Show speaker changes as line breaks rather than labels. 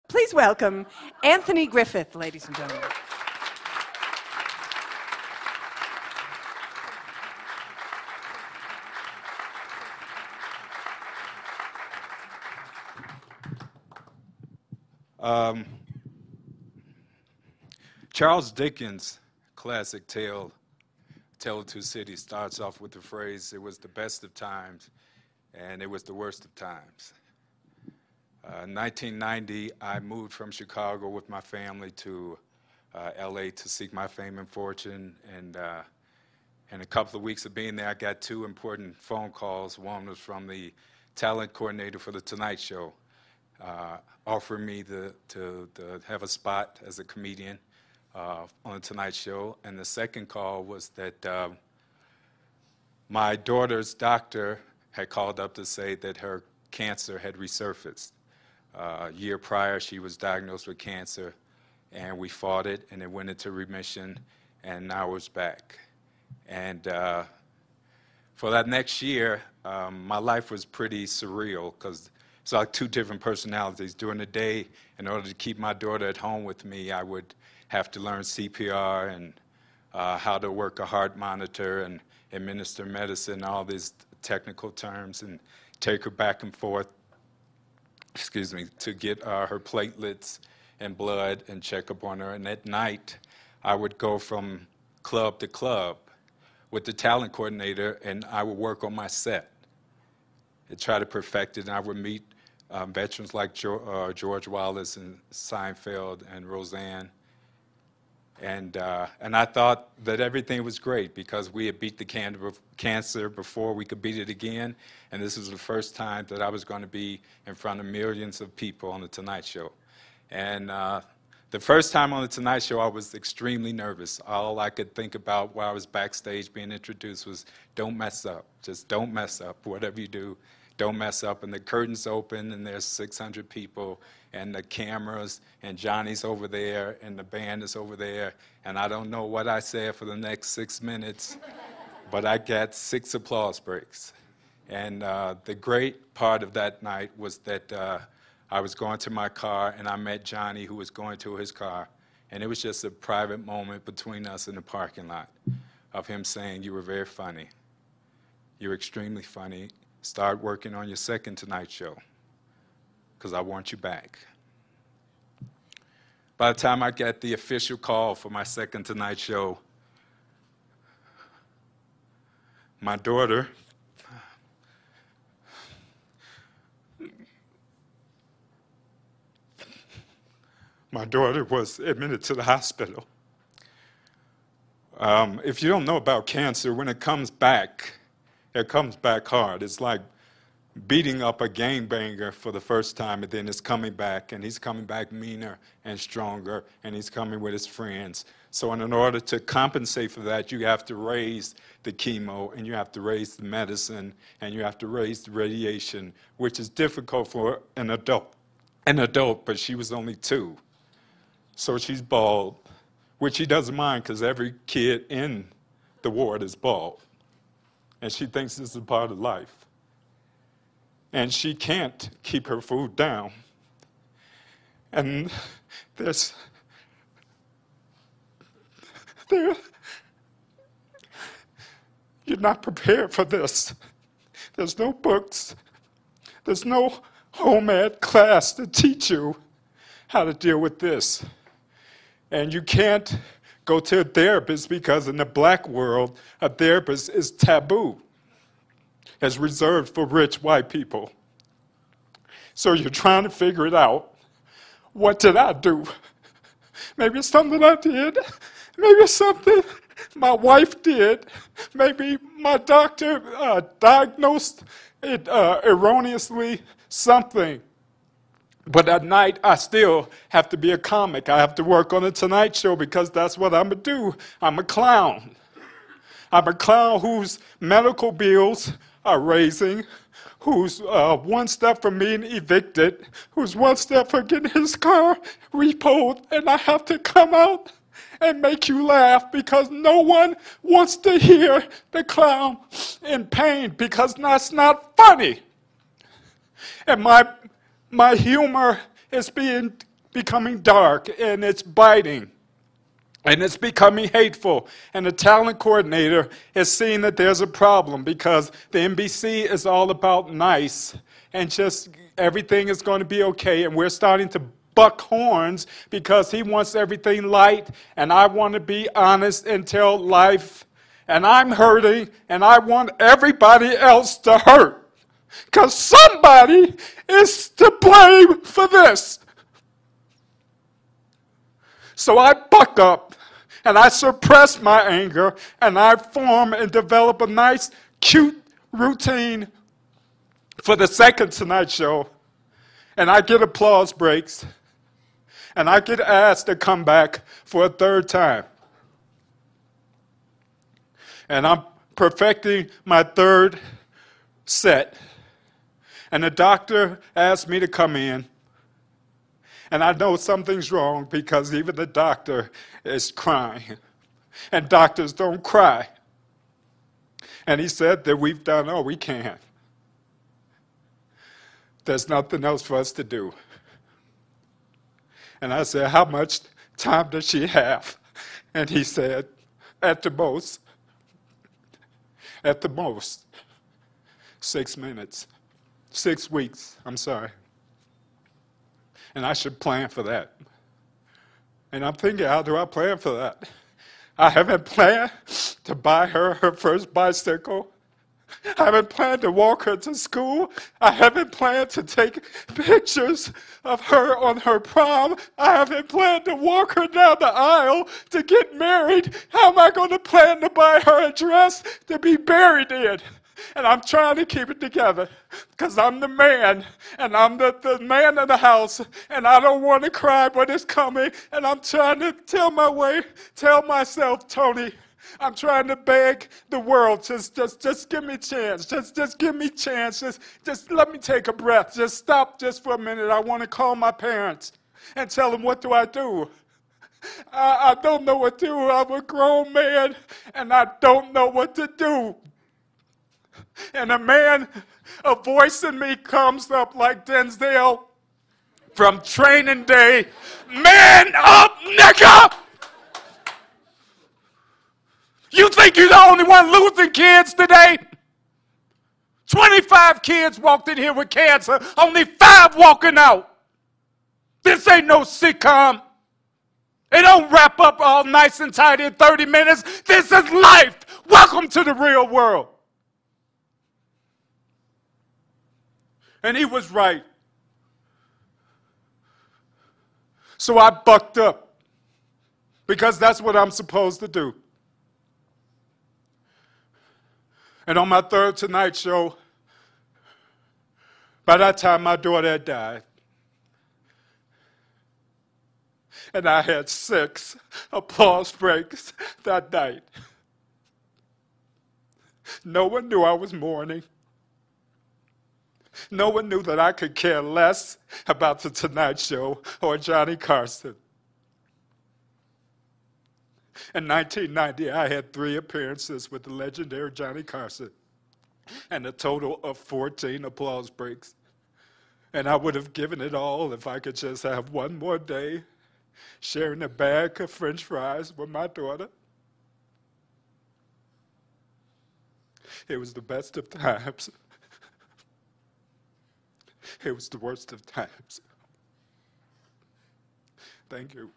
Please welcome Anthony Griffith, ladies and gentlemen.
Charles Dickens' classic Tale of Two Cities starts off with the phrase, "It was the best of times, and it was the worst of times." In 1990, I moved from Chicago with my family to LA to seek my fame and fortune, and in a couple of weeks of being there, I got two important phone calls. One was from the talent coordinator for The Tonight Show, offering me to have a spot as a comedian on The Tonight Show. And the second call was that my daughter's doctor had called up to say that her cancer had resurfaced. A year prior, she was diagnosed with cancer, and we fought it, and it went into remission, and now it's back. And for that next year, my life was pretty surreal, because it's like two different personalities. During the day, in order to keep my daughter at home with me, I would have to learn CPR and how to work a heart monitor and administer medicine, all these technical terms, and take her back and forth, to get her platelets and blood and check up on her. And at night, I would go from club to club with the talent coordinator, and I would work on my set and try to perfect it. And I would meet veterans like George Wallace and Seinfeld and Roseanne. And I thought that everything was great because we had beat the cancer before we could beat it again. And this was the first time that I was going to be in front of millions of people on The Tonight Show. And the first time on The Tonight Show, I was extremely nervous. All I could think about while I was backstage being introduced was, don't mess up. Just don't mess up. Whatever you do, don't mess up. And the curtains open, and there's 600 people, and the cameras, and Johnny's over there, and the band is over there, and I don't know what I said for the next 6 minutes, but I got 6 applause breaks. And the great part of that night was that I was going to my car, and I met Johnny, who was going to his car, and it was just a private moment between us in the parking lot of him saying, "You were very funny. You're extremely funny. Start working on your second Tonight Show, because I want you back." By the time I got the official call for my second Tonight Show, my daughter was admitted to the hospital. If you don't know about cancer, when it comes back hard. It's like beating up a gangbanger for the first time, and then it's coming back, and he's coming back meaner and stronger, and he's coming with his friends. So in order to compensate for that, you have to raise the chemo, and you have to raise the medicine, and you have to raise the radiation, which is difficult for an adult, but she was only 2. So she's bald, which she doesn't mind because every kid in the ward is bald. And she thinks this is a part of life. And she can't keep her food down. And you're not prepared for this. There's no books. There's no home ed class to teach you how to deal with this. And you can't go to a therapist because in the black world, a therapist is taboo. It's reserved for rich white people. So you're trying to figure it out. What did I do? Maybe it's something I did. Maybe it's something my wife did. Maybe my doctor diagnosed it erroneously, something. But at night, I still have to be a comic. I have to work on The Tonight Show because that's what I'm going to do. I'm a clown. I'm a clown whose medical bills are raising, who's one step from being evicted, who's one step from getting his car repoed, and I have to come out and make you laugh because no one wants to hear the clown in pain because that's not funny. And my humor is being
becoming dark, and it's biting. And it's becoming hateful. And the talent coordinator is seeing that there's a problem because the NBC is all about nice and just everything is going to be okay. And we're starting to buck horns because he wants everything light and I want to be honest and tell life. And I'm hurting and I want everybody else to hurt because somebody is to blame for this. So I buck up and I suppress my anger and I form and develop a nice, cute routine for the second Tonight Show. And I get applause breaks and I get asked to come back for a third time. And I'm perfecting my third set. And the doctor asked me to come in. And I know something's wrong because even the doctor is crying. And doctors don't cry. And he said that we've done all we can. There's nothing else for us to do. And I said, how much time does she have? And he said, at the most, 6 minutes. 6 weeks, I'm sorry. And I should plan for that. And I'm thinking, how do I plan for that? I haven't planned to buy her first bicycle. I haven't planned to walk her to school. I haven't planned to take pictures of her on her prom. I haven't planned to walk her down the aisle to get married. How am I going to plan to buy her a dress to be buried in? And I'm trying to keep it together because I'm the man and I'm the man of the house and I don't want to cry when it's coming. And I'm trying to tell myself, Tony, I'm trying to beg the world, just give me a chance. Just give me a chance. Just let me take a breath. Just stop just for a minute. I want to call my parents and tell them, what do I do? I don't know what to do. I'm a grown man and I don't know what to do. And a voice in me comes up like Denzel from Training Day. Man up, nigga! You think you're the only one losing kids today? 25 kids walked in here with cancer, only 5 walking out. This ain't no sitcom. It don't wrap up all nice and tight in 30 minutes. This is life. Welcome to the real world. And he was right. So I bucked up because that's what I'm supposed to do. And on my third Tonight Show, by that time my daughter had died. And I had 6 applause breaks that night. No one knew I was mourning. No one knew that I could care less about the Tonight Show or Johnny Carson. In 1990, I had 3 appearances with the legendary Johnny Carson and a total of 14 applause breaks. And I would have given it all if I could just have one more day sharing a bag of French fries with my daughter. It was the best of times. It was the worst of times. Thank you.